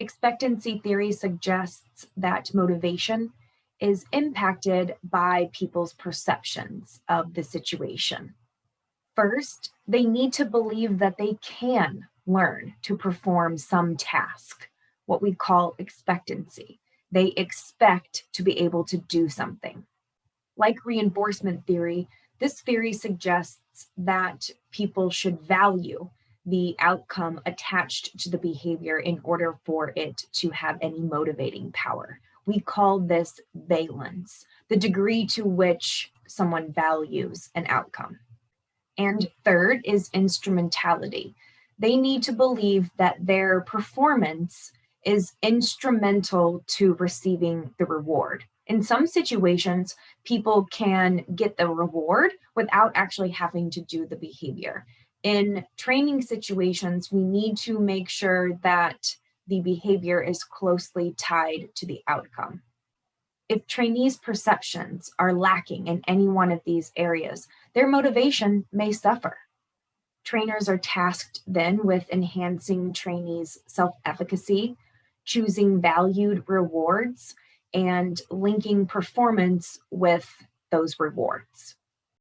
Expectancy theory suggests that motivation is impacted by people's perceptions of the situation. First, they need to believe that they can learn to perform some task, what we call expectancy. They expect to be able to do something. Like reinforcement theory, this theory suggests that people should value the outcome attached to the behavior in order for it to have any motivating power. We call this valence, the degree to which someone values an outcome. And third is instrumentality. They need to believe that their performance is instrumental to receiving the reward. In some situations, people can get the reward without actually having to do the behavior. In training situations, we need to make sure that the behavior is closely tied to the outcome. If trainees' perceptions are lacking in any one of these areas, their motivation may suffer. Trainers are tasked then with enhancing trainees' self-efficacy, choosing valued rewards, and linking performance with those rewards.